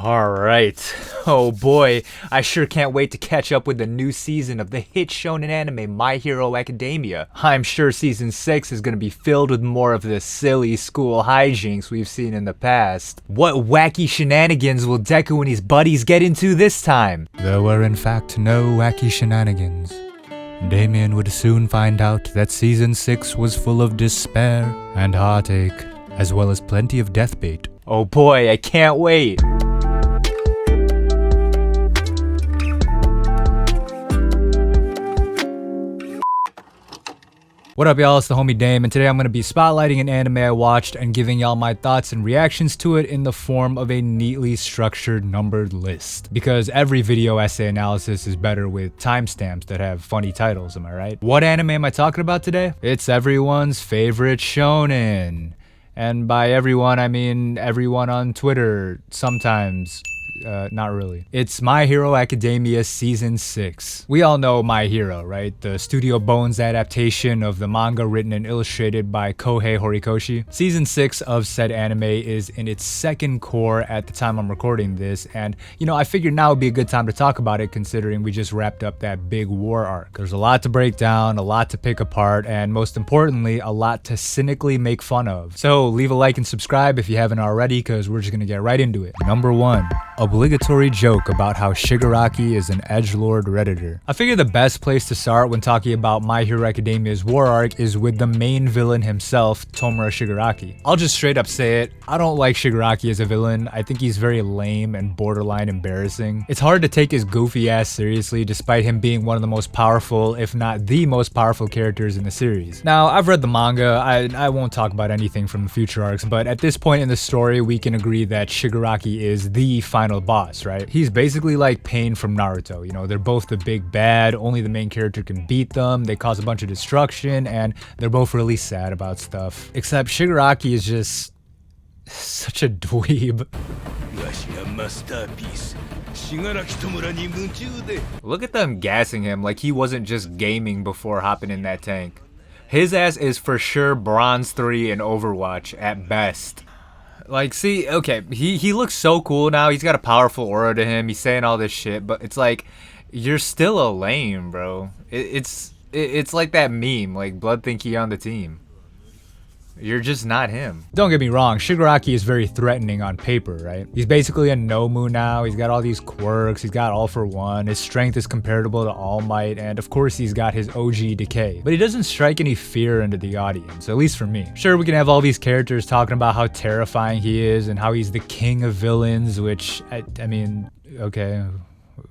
Alright. Oh boy, I sure can't wait to catch up with the new season of the hit shonen anime My Hero Academia. I'm sure season 6 is going to be filled with more of the silly school hijinks we've seen in the past. What wacky shenanigans will Deku and his buddies get into this time? There were in fact no wacky shenanigans. Damian would soon find out that season 6 was full of despair and heartache, as well as plenty of deathbait. Oh boy, I can't wait. What up y'all, it's the homie Dame, and today I'm going to be spotlighting an anime I watched and giving y'all my thoughts and reactions to it in the form of a neatly structured numbered list. Because every video essay analysis is better with timestamps that have funny titles, am I right? What anime am I talking about today? It's everyone's favorite shonen. And by everyone, I mean everyone on Twitter, sometimes. Not really. It's My Hero Academia Season 6. We all know My Hero, right? The Studio Bones adaptation of the manga written and illustrated by Kohei Horikoshi. Season 6 of said anime is in its second core at the time I'm recording this, and you know, I figured now would be a good time to talk about it considering we just wrapped up that big war arc. There's a lot to break down, a lot to pick apart, and most importantly, a lot to cynically make fun of. So leave a like and subscribe if you haven't already, because we're just gonna get right into it. Number 1. Obligatory joke about how Shigaraki is an edgelord redditor. I figure the best place to start when talking about My Hero Academia's war arc is with the main villain himself, Tomura Shigaraki. I'll just straight up say it, I don't like Shigaraki as a villain. I think he's very lame and borderline embarrassing. It's hard to take his goofy ass seriously despite him being one of the most powerful, if not the most powerful characters in the series. Now, I've read the manga, I won't talk about anything from the future arcs, but at this point in the story, we can agree that Shigaraki is the final boss, right? He's basically like Pain from Naruto, you know, they're both the big bad, only the main character can beat them, they cause a bunch of destruction, and they're both really sad about stuff. Except Shigaraki is just such a dweeb. Look at them gassing him like he wasn't just gaming before hopping in that tank. His ass is for sure bronze 3 in Overwatch at best. Like, see, okay, he looks so cool now. He's got a powerful aura to him. He's saying all this shit, but it's like, you're still a lame, bro. It's like that meme, like, Blood think he on the team. You're just not him. Don't get me wrong, Shigaraki is very threatening on paper, right? He's basically a Nomu now, he's got all these quirks, he's got All for One, his strength is comparable to All Might, and of course he's got his OG decay. But he doesn't strike any fear into the audience, at least for me. Sure, we can have all these characters talking about how terrifying he is and how he's the king of villains, which, I mean, okay,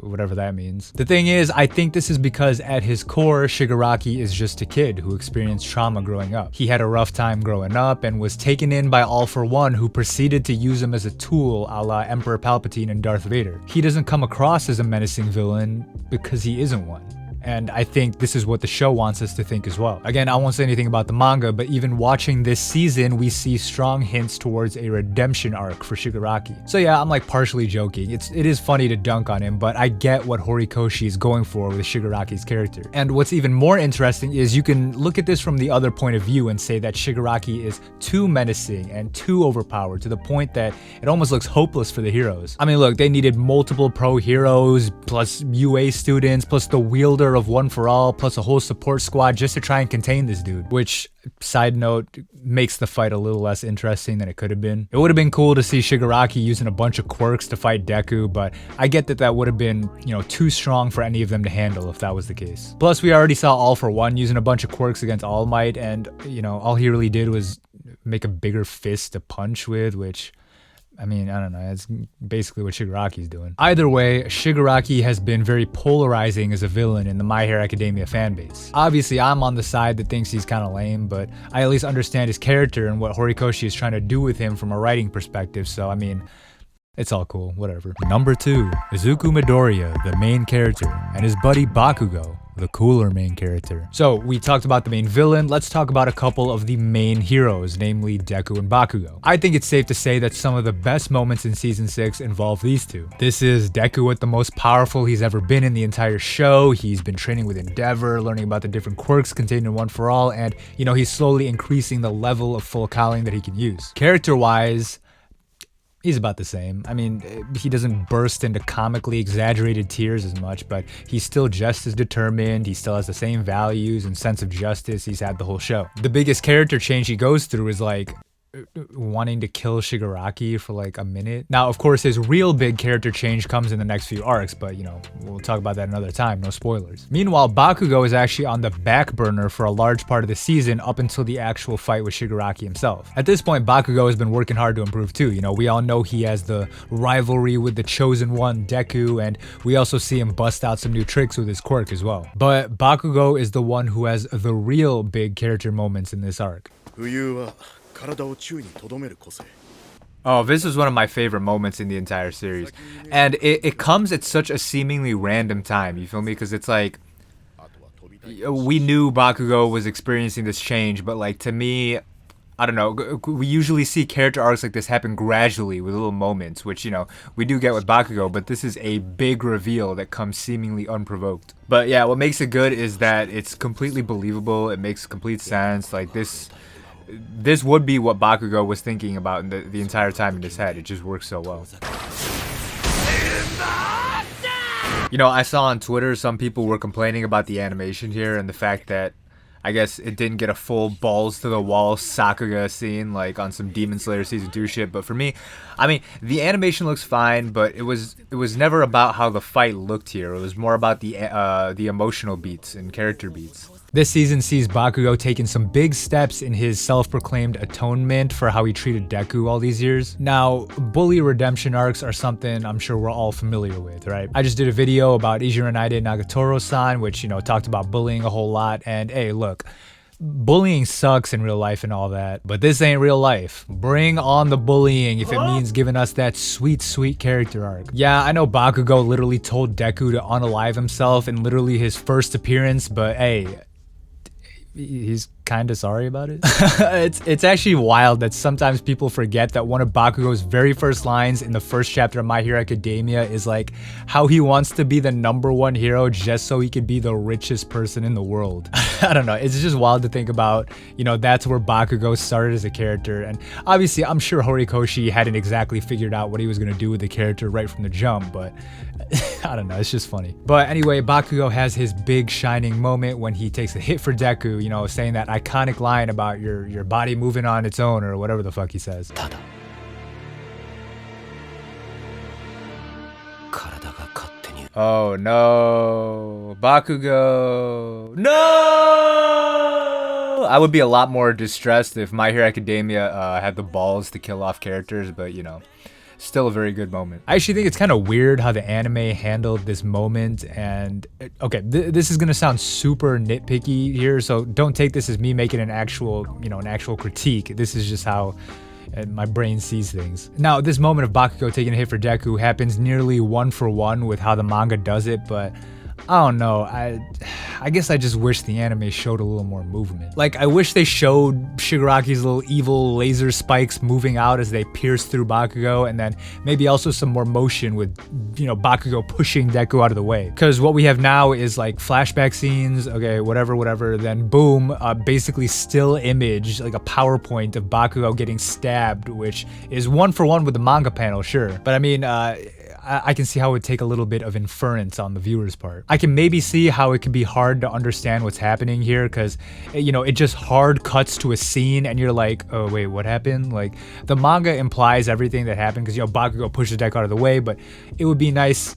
whatever that means. The thing is, I think this is because at his core, Shigaraki is just a kid who experienced trauma growing up. He had a rough time growing up and was taken in by All for One, who proceeded to use him as a tool a la Emperor Palpatine and Darth Vader. He doesn't come across as a menacing villain because he isn't one. And I think this is what the show wants us to think as well. Again, I won't say anything about the manga, but even watching this season, we see strong hints towards a redemption arc for Shigaraki. So yeah, I'm like partially joking. It is funny to dunk on him, but I get what Horikoshi is going for with Shigaraki's character. And what's even more interesting is you can look at this from the other point of view and say that Shigaraki is too menacing and too overpowered to the point that it almost looks hopeless for the heroes. I mean, look, they needed multiple pro heroes, plus UA students, plus the wielder of One for All, plus a whole support squad just to try and contain this dude, which, side note, makes the fight a little less interesting than it could have been. It would have been cool to see Shigaraki using a bunch of quirks to fight Deku, but I get that would have been, you know, too strong for any of them to handle if that was the case. Plus, we already saw All for One using a bunch of quirks against All Might, and, you know, all he really did was make a bigger fist to punch with, which, I mean, I don't know, that's basically what Shigaraki's doing. Either way, Shigaraki has been very polarizing as a villain in the My Hero Academia fanbase. Obviously, I'm on the side that thinks he's kind of lame, but I at least understand his character and what Horikoshi is trying to do with him from a writing perspective, so I mean, it's all cool, whatever. Number 2, Izuku Midoriya, the main character, and his buddy Bakugo, the cooler main character. So we talked about the main villain, let's talk about a couple of the main heroes, namely Deku and Bakugo. I think it's safe to say that some of the best moments in season 6 involve these two. This is Deku at the most powerful he's ever been in the entire show. He's been training with Endeavor, learning about the different quirks contained in One for All, and you know, he's slowly increasing the level of full calling that he can use. Character-wise, He's about the same. I mean, he doesn't burst into comically exaggerated tears as much, but he's still just as determined. He still has the same values and sense of justice he's had the whole show. The biggest character change he goes through is like wanting to kill Shigaraki for like a minute. Now, of course, his real big character change comes in the next few arcs, but you know, we'll talk about that another time, no spoilers. Meanwhile, Bakugo is actually on the back burner for a large part of the season up until the actual fight with Shigaraki himself. At this point, Bakugo has been working hard to improve too. You know, we all know he has the rivalry with the Chosen One, Deku, and we also see him bust out some new tricks with his quirk as well. But Bakugo is the one who has the real big character moments in this arc. Oh, this is one of my favorite moments in the entire series. And it comes at such a seemingly random time, you feel me? Because it's like, we knew Bakugo was experiencing this change, but like to me, I don't know, we usually see character arcs like this happen gradually with little moments, which, you know, we do get with Bakugo, but this is a big reveal that comes seemingly unprovoked. But yeah, what makes it good is that it's completely believable, it makes complete sense, like this would be what Bakugo was thinking about in the entire time in his head. It just works so well. You know, I saw on Twitter some people were complaining about the animation here and the fact that I guess it didn't get a full balls to the wall Sakuga scene like on some Demon Slayer season 2 shit, but for me, I mean, the animation looks fine, but it was never about how the fight looked here. It was more about the emotional beats and character beats. This season sees Bakugo taking some big steps in his self-proclaimed atonement for how he treated Deku all these years. Now, bully redemption arcs are something I'm sure we're all familiar with, right? I just did a video about Izuku Nagatoro-san, which, you know, talked about bullying a whole lot, and hey, look, bullying sucks in real life and all that, but this ain't real life. Bring on the bullying if it means giving us that sweet, sweet character arc. Yeah, I know Bakugo literally told Deku to unalive himself in literally his first appearance, but hey, he's kind of sorry about it. It's actually wild that sometimes people forget that one of Bakugo's very first lines in the first chapter of My Hero Academia is like how he wants to be the #1 hero just so he could be the richest person in the world. I don't know, it's just wild to think about, you know, that's where Bakugo started as a character, and obviously I'm sure Horikoshi hadn't exactly figured out what he was going to do with the character right from the jump, but I don't know, it's just funny. But anyway, Bakugo has his big shining moment when he takes a hit for Deku, you know, saying that iconic line about your body moving on its own or whatever the fuck he says. Oh no, Bakugo, no! I would be a lot more distressed if My Hero Academia had the balls to kill off characters, but you know, still a very good moment. I actually think it's kind of weird how the anime handled this moment, and okay, this is gonna sound super nitpicky here, so don't take this as me making an actual critique. This is just how my brain sees things. Now, this moment of Bakugo taking a hit for Deku happens nearly 1-for-1 with how the manga does it, but I don't know, I guess I just wish the anime showed a little more movement. Like, I wish they showed Shigaraki's little evil laser spikes moving out as they pierce through Bakugo, and then maybe also some more motion with, you know, Bakugo pushing Deku out of the way. Because what we have now is like flashback scenes, okay, whatever, then boom, basically still image, like a PowerPoint of Bakugo getting stabbed, which is 1-for-1 with the manga panel, sure. But I mean, I can see how it would take a little bit of inference on the viewer's part. I can maybe see how it could be hard to understand what's happening here because, you know, it just hard cuts to a scene and you're like, oh wait, what happened? Like, the manga implies everything that happened because, you know, Bakugo pushes Deku out of the way, but it would be nice,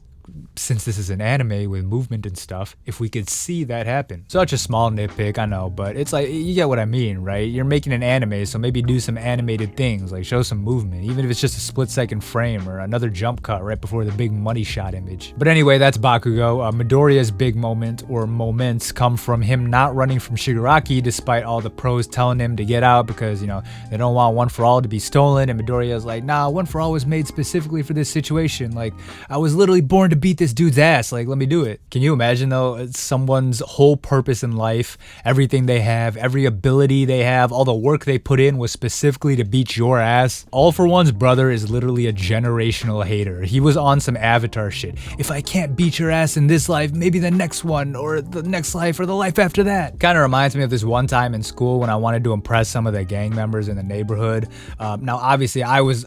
since this is an anime with movement and stuff, if we could see that happen. Such a small nitpick, I know, but it's like, you get what I mean, right? You're making an anime, so maybe do some animated things, like show some movement, even if it's just a split-second frame or another jump cut right before the big money shot image. But anyway, that's Bakugo. Midoriya's big moment, or moments, come from him not running from Shigaraki despite all the pros telling him to get out because, you know, they don't want One For All to be stolen, and Midoriya's like, nah, One For All was made specifically for this situation. Like, I was literally born to beat this dude's ass, like, let me do it. Can you imagine though, someone's whole purpose in life, everything they have, every ability they have, all the work they put in was specifically to beat your ass? All For One's brother is literally a generational hater. He was on some Avatar shit. If I can't beat your ass in this life, maybe the next one, or the next life, or the life after that. Kind of reminds me of this one time in school when I wanted to impress some of the gang members in the neighborhood. Now obviously I was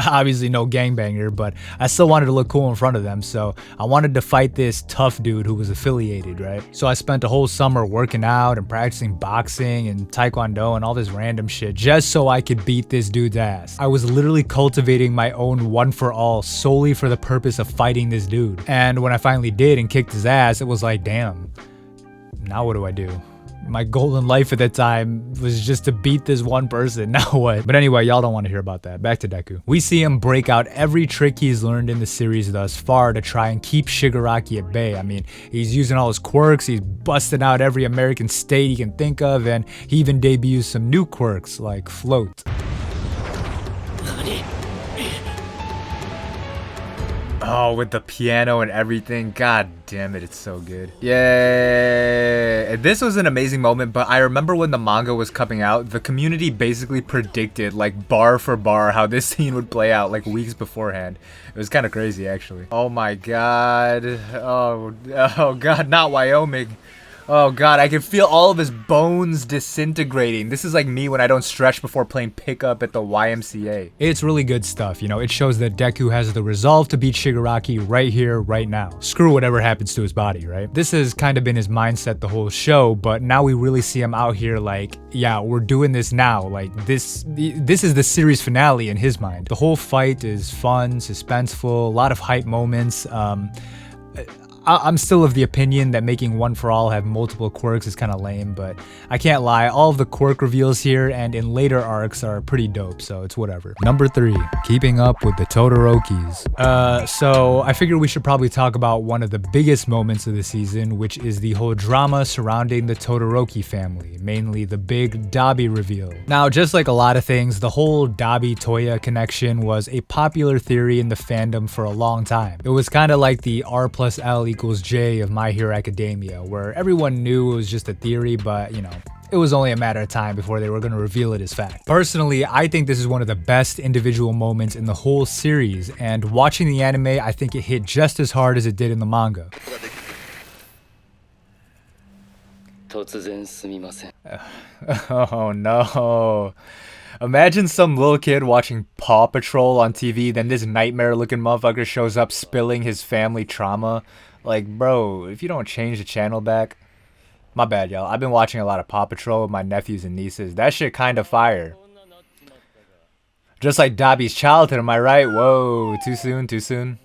Obviously no gangbanger, but I still wanted to look cool in front of them, so I wanted to fight this tough dude who was affiliated, right? So I spent a whole summer working out and practicing boxing and taekwondo and all this random shit just so I could beat this dude's ass. I was literally cultivating my own one for all solely for the purpose of fighting this dude. And when I finally did and kicked his ass, it was like, damn, now what do I do? My goal in life at that time was just to beat this one person. Now what? But anyway, y'all don't want to hear about that. Back to Deku. We see him break out every trick he's learned in the series thus far to try and keep Shigaraki at bay. I mean, he's using all his quirks, he's busting out every American state he can think of, and he even debuts some new quirks like Float. Oh, with the piano and everything. God damn it, it's so good. Yeah, this was an amazing moment, but I remember when the manga was coming out, the community basically predicted, like, bar for bar how this scene would play out, like, weeks beforehand. It was kind of crazy, actually. Oh my god. Oh god, not Wyoming. Oh god, I can feel all of his bones disintegrating. This is like me when I don't stretch before playing pickup at the YMCA. It's really good stuff, you know, it shows that Deku has the resolve to beat Shigaraki right here, right now. Screw whatever happens to his body, right? This has kind of been his mindset the whole show, but now we really see him out here like, yeah, we're doing this now. Like, this is the series finale in his mind. The whole fight is fun, suspenseful, a lot of hype moments. I'm still of the opinion that making One For All have multiple quirks is kind of lame, but I can't lie, all of the quirk reveals here and in later arcs are pretty dope, so it's whatever. Number 3, keeping up with the Todorokis. So I figure we should probably talk about one of the biggest moments of the season, which is the whole drama surrounding the Todoroki family, mainly the big Dabi reveal. Now, just like a lot of things, the whole Dabi-Toya connection was a popular theory in the fandom for a long time. It was kind of like the R+L equals J of My Hero Academia, where everyone knew it was just a theory, but you know, it was only a matter of time before they were going to reveal it as fact. Personally, I think this is one of the best individual moments in the whole series, and watching the anime, I think it hit just as hard as it did in the manga. Oh no. Imagine some little kid watching Paw Patrol on TV, then this nightmare-looking motherfucker shows up spilling his family trauma. Like, bro, if you don't change the channel back... My bad, y'all. I've been watching a lot of Paw Patrol with my nephews and nieces. That shit kind of fire. Just like Dabi's childhood, am I right? Whoa, too soon, too soon.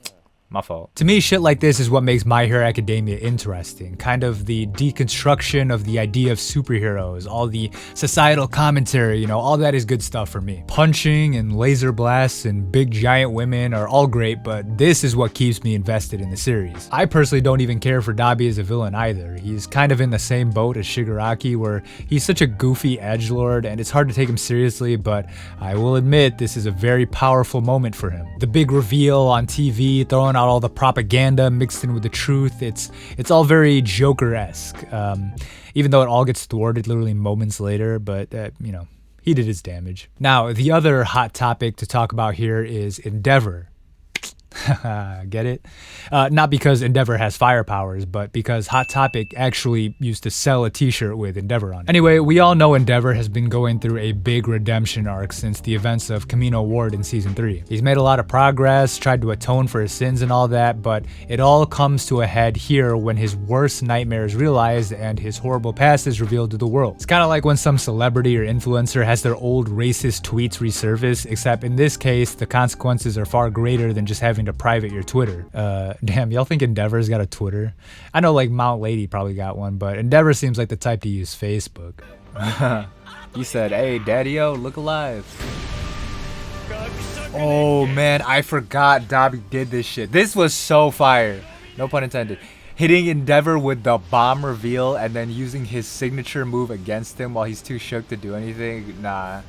My fault. To me, shit like this is what makes My Hero Academia interesting. Kind of the deconstruction of the idea of superheroes, all the societal commentary, you know, all that is good stuff for me. Punching and laser blasts and big giant women are all great, but this is what keeps me invested in the series. I personally don't even care for Dabi as a villain either. He's kind of in the same boat as Shigaraki, where he's such a goofy edgelord and it's hard to take him seriously, but I will admit this is a very powerful moment for him. The big reveal on TV, throwing out all the propaganda mixed in with the truth, it's all very Joker-esque, even though it all gets thwarted literally moments later, but you know, he did his damage. Now, the other hot topic to talk about here is Endeavor. Get it? Not because Endeavor has fire powers, but because Hot Topic actually used to sell a t-shirt with Endeavor on it. Anyway, we all know Endeavor has been going through a big redemption arc since the events of Camino Ward in Season 3. He's made a lot of progress, tried to atone for his sins and all that, but it all comes to a head here when his worst nightmare is realized and his horrible past is revealed to the world. It's kind of like when some celebrity or influencer has their old racist tweets resurface, except in this case, the consequences are far greater than just having to private your Twitter. Damn, y'all think Endeavor's got a Twitter? I know like Mount Lady probably got one, but Endeavor seems like the type to use Facebook. You said, hey, daddy-o, look alive. Oh man, I forgot Dabi did this shit. This was so fire. No pun intended. Hitting Endeavor with the bomb reveal and then using his signature move against him while he's too shook to do anything. Nah.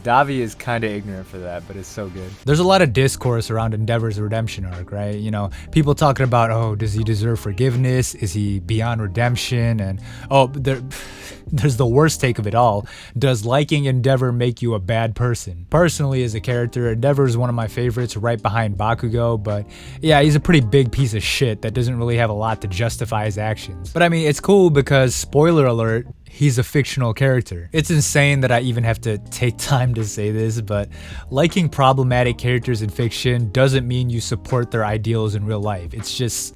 Dabi is kind of ignorant for that, but it's so good. There's a lot of discourse around Endeavor's redemption arc, right? You know, people talking about, oh, does he deserve forgiveness? Is he beyond redemption? And, oh, there's the worst take of it all. Does liking Endeavor make you a bad person? Personally, as a character, Endeavor is one of my favorites right behind Bakugo, but yeah, he's a pretty big piece of shit that doesn't really have a lot to justify his actions. But I mean, it's cool because, spoiler alert, he's a fictional character. It's insane that I even have to take time to say this, but liking problematic characters in fiction doesn't mean you support their ideals in real life. It's just,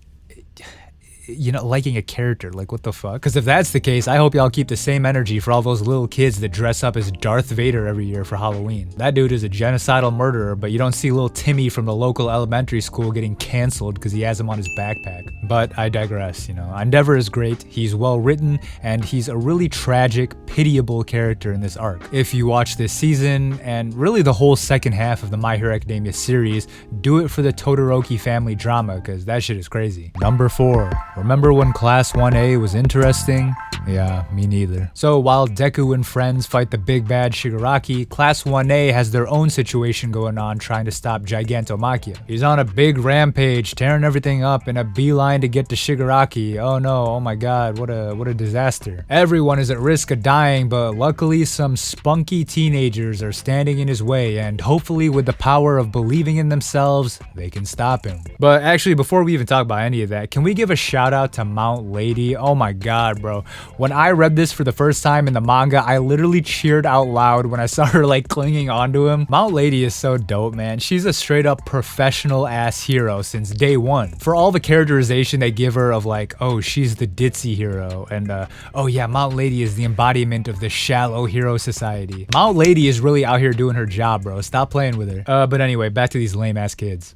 you know, liking a character, like what the fuck? Because if that's the case, I hope y'all keep the same energy for all those little kids that dress up as Darth Vader every year for Halloween. That dude is a genocidal murderer, but you don't see little Timmy from the local elementary school getting canceled because he has him on his backpack. But I digress, you know. Endeavor is great, he's well written, and he's a really tragic, pitiable character in this arc. If you watch this season, and really the whole second half of the My Hero Academia series, do it for the Todoroki family drama, because that shit is crazy. Number 4. Remember when Class 1A was interesting? Yeah, me neither. So while Deku and friends fight the big bad Shigaraki, Class 1A has their own situation going on trying to stop Gigantomachia. He's on a big rampage, tearing everything up in a beeline to get to Shigaraki. Oh no, oh my god, what a disaster. Everyone is at risk of dying, but luckily some spunky teenagers are standing in his way, and hopefully with the power of believing in themselves, they can stop him. But actually, before we even talk about any of that, can we give a shout out to Mount Lady? Oh my god, bro. When I read this for the first time in the manga, I literally cheered out loud when I saw her like clinging onto him. Mount Lady is so dope, man. She's a straight up professional ass hero since day one. For all the characterization they give her of like, oh, she's the ditzy hero, and oh yeah, Mount Lady is the embodiment of the shallow hero society. Mount Lady is really out here doing her job, bro. Stop playing with her. But anyway, back to these lame ass kids.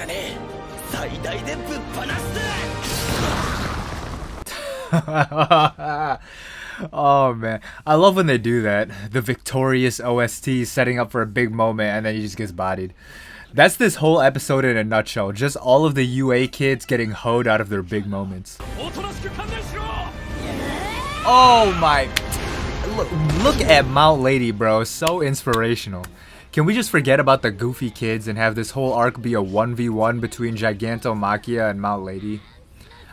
Oh man, I love when they do that. The victorious OST setting up for a big moment and then he just gets bodied. That's this whole episode in a nutshell. Just all of the UA kids getting hoed out of their big moments. Oh my, look at Mount Lady, bro. So inspirational. Can we just forget about the goofy kids and have this whole arc be a 1v1 between Gigantomachia and Mount Lady?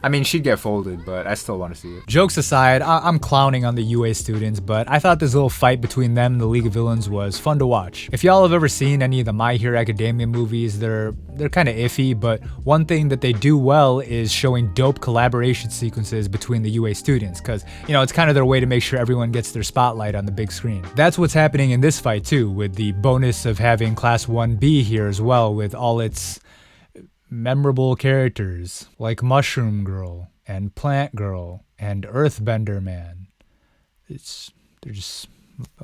I mean, she'd get folded, but I still want to see it. Jokes aside, I'm clowning on the UA students, but I thought this little fight between them and the League of Villains was fun to watch. If y'all have ever seen any of the My Hero Academia movies, they're kind of iffy, but one thing that they do well is showing dope collaboration sequences between the UA students, because, you know, it's kind of their way to make sure everyone gets their spotlight on the big screen. That's what's happening in this fight too, with the bonus of having Class 1B here as well, with all its memorable characters like Mushroom Girl and Plant Girl and Earthbender Man. They're just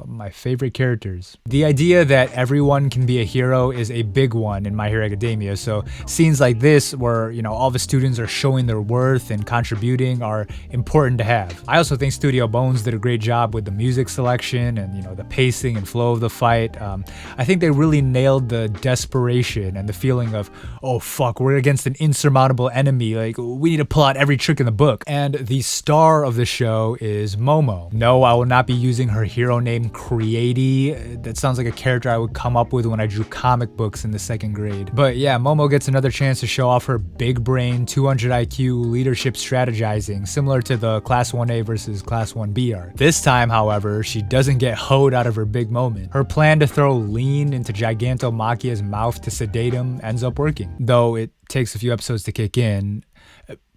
my favorite characters. The idea that everyone can be a hero is a big one in My Hero Academia, so scenes like this where, you know, all the students are showing their worth and contributing are important to have. I also think Studio Bones did a great job with the music selection and, you know, the pacing and flow of the fight. I think they really nailed the desperation and the feeling of, oh fuck, we're against an insurmountable enemy, like we need to pull out every trick in the book. And the star of the show is Momo. No, I will not be using her hero name Creati. That sounds like a character I would come up with when I drew comic books in the 2nd grade. But yeah, Momo gets another chance to show off her big brain, 200 IQ leadership strategizing, similar to the Class 1A versus Class 1B arc. This time, however, she doesn't get hoed out of her big moment. Her plan to throw lean into Gigantomachia's mouth to sedate him ends up working, though it takes a few episodes to kick in,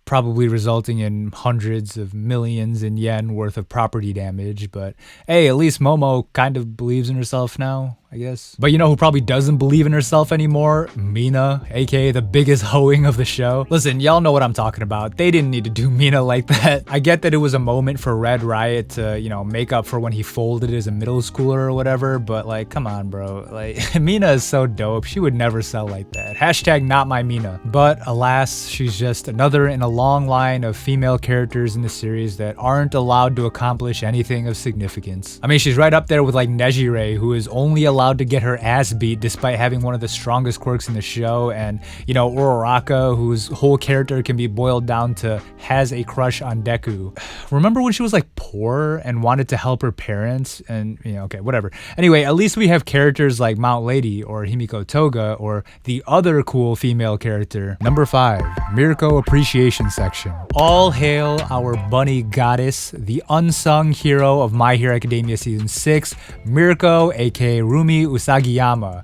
probably resulting in hundreds of millions in yen worth of property damage. But hey, at least Momo kind of believes in herself now, I guess. But you know who probably doesn't believe in herself anymore? Mina, aka the biggest hoeing of the show. Listen, y'all know what I'm talking about. They didn't need to do Mina like that. I get that it was a moment for Red Riot to, you know, make up for when he folded as a middle schooler or whatever, but like, come on, bro. Like, Mina is so dope. She would never sell like that. Hashtag not my Mina. But alas, she's just another in a long line of female characters in the series that aren't allowed to accomplish anything of significance. I mean, she's right up there with like Nejire, who is only allowed to get her ass beat despite having one of the strongest quirks in the show, and, you know, Uraraka, whose whole character can be boiled down to has a crush on Deku. Remember when she was like poor and wanted to help her parents? And, you know, okay, whatever. Anyway, at least we have characters like Mount Lady or Himiko Toga or the other cool female character. Number 5, Mirko Appreciation Section. All hail our bunny goddess, the unsung hero of My Hero Academia Season 6, Mirko, aka Rumi Usagiyama.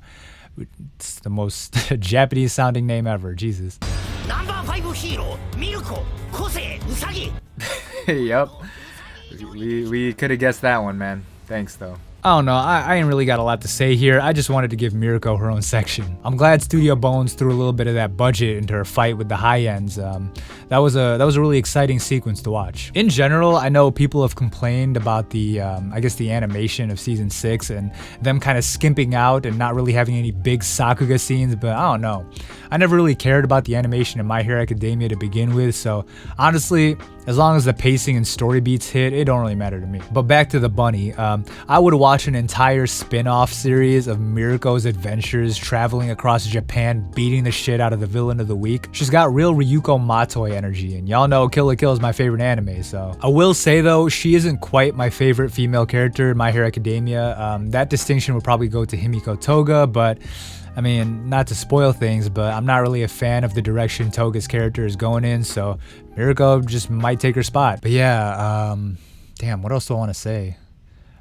It's the most Japanese sounding name ever, Jesus. Number 5 hero, Mirko, Kosei Usagi. Yep. We could have guessed that one, man. Thanks, though. I don't know, I ain't really got a lot to say here. I just wanted to give Mirko her own section. I'm glad Studio Bones threw a little bit of that budget into her fight with the high ends. That was a really exciting sequence to watch. In general, I know people have complained about the, I guess the animation of season 6 and them kind of skimping out and not really having any big Sakuga scenes, but I don't know. I never really cared about the animation in My Hero Academia to begin with, so honestly, as long as the pacing and story beats hit, it don't really matter to me. But back to the bunny, I would watch an entire spin-off series of Mirko's adventures traveling across Japan beating the shit out of the villain of the week. She's got real Ryuko Matoi energy, and y'all know Kill la Kill is my favorite anime, so. I will say though, she isn't quite my favorite female character in My Hero Academia. That distinction would probably go to Himiko Toga, but I mean, not to spoil things, but I'm not really a fan of the direction Toga's character is going in, so Mirko just might take her spot. But yeah, damn, what else do I want to say?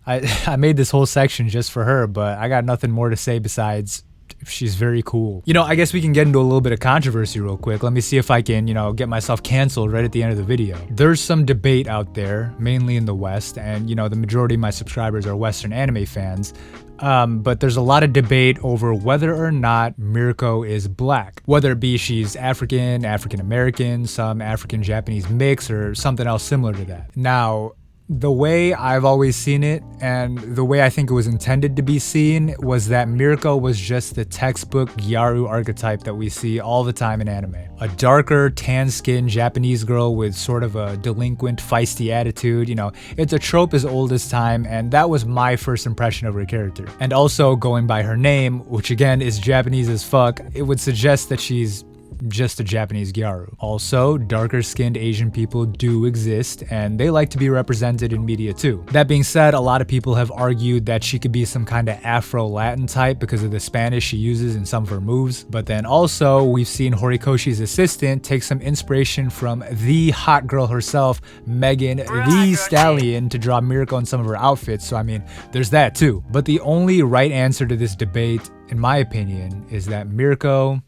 I made this whole section just for her, but I got nothing more to say besides she's very cool. You know, I guess we can get into a little bit of controversy real quick. Let me see if I can, you know, get myself canceled right at the end of the video. There's some debate out there, mainly in the West, and you know, the majority of my subscribers are Western anime fans. But there's a lot of debate over whether or not Mirko is black. Whether it be she's African, African American, some African Japanese mix, or something else similar to that. Now, the way I've always seen it, and the way I think it was intended to be seen, was that Mirko was just the textbook Gyaru archetype that we see all the time in anime. A darker, tan-skinned Japanese girl with sort of a delinquent, feisty attitude. You know, it's a trope as old as time, and that was my first impression of her character. And also, going by her name, which again is Japanese as fuck, it would suggest that she's just a Japanese Gyaru. Also, darker skinned Asian people do exist, and they like to be represented in media too. That being said, a lot of people have argued that she could be some kind of Afro-Latin type because of the Spanish she uses in some of her moves. But then also, we've seen Horikoshi's assistant take some inspiration from the hot girl herself, Megan the Stallion, to draw Mirko in some of her outfits, so I mean, there's that too. But the only right answer to this debate, in my opinion, is that Mirko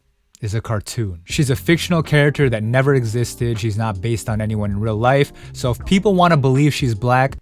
is a cartoon. She's a fictional character that never existed. She's not based on anyone in real life. So if people want to believe she's black,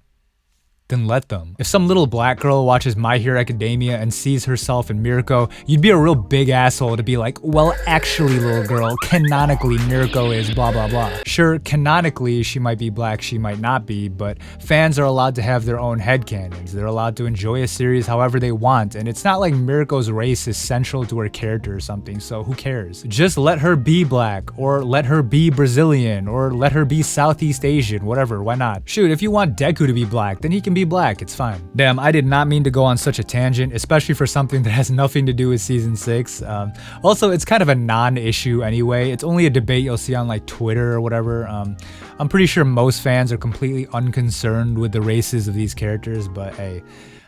then let them. If some little black girl watches My Hero Academia and sees herself in Mirko, you'd be a real big asshole to be like, well, actually, little girl, canonically Mirko is blah blah blah. Sure, canonically she might be black, she might not be, but fans are allowed to have their own headcanons. They're allowed to enjoy a series however they want, and it's not like Mirko's race is central to her character or something, so who cares? Just let her be black, or let her be Brazilian, or let her be Southeast Asian, whatever, why not? Shoot, if you want Deku to be black, then he can be black, it's fine. Damn, I did not mean to go on such a tangent, especially for something that has nothing to do with season 6. Also, it's kind of a non-issue anyway. It's only a debate you'll see on like Twitter or whatever. I'm pretty sure most fans are completely unconcerned with the races of these characters, but hey,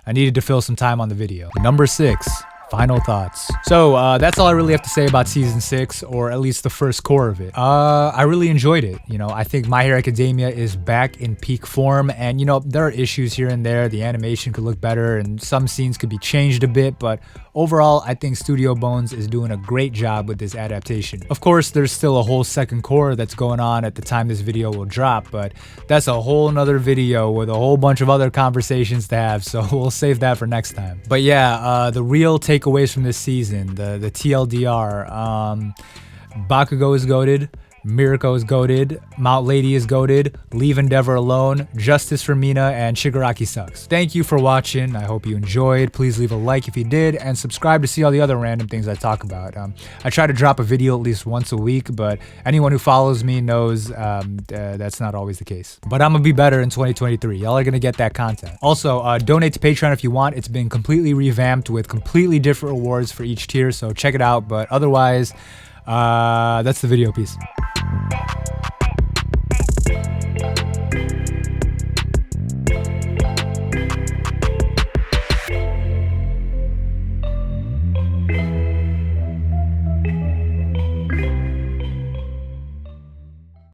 I needed to fill some time on the video. Number 6. Final thoughts. So that's all I really have to say about season 6, or at least the first core of it. I really enjoyed it. You know, I think My Hero Academia is back in peak form, and you know, there are issues here and there. The animation could look better and some scenes could be changed a bit, but overall, I think Studio Bones is doing a great job with this adaptation. Of course, there's still a whole second core that's going on at the time this video will drop, but that's a whole nother video with a whole bunch of other conversations to have, so we'll save that for next time. But yeah, the real takeaways from this season, the TLDR, Bakugo is goated, Mirko is goated, Mount Lady is goated, Leave Endeavor alone, Justice for Mina, and Shigaraki sucks. Thank you for watching. I hope you enjoyed. Please leave a like if you did, and subscribe to see all the other random things I talk about. I try to drop a video at least once a week, but anyone who follows me knows that's not always the case. But I'm gonna be better in 2023. Y'all are gonna get that content. Also, donate to Patreon if you want. It's been completely revamped with completely different rewards for each tier, so check it out. But otherwise, that's the video. Peace.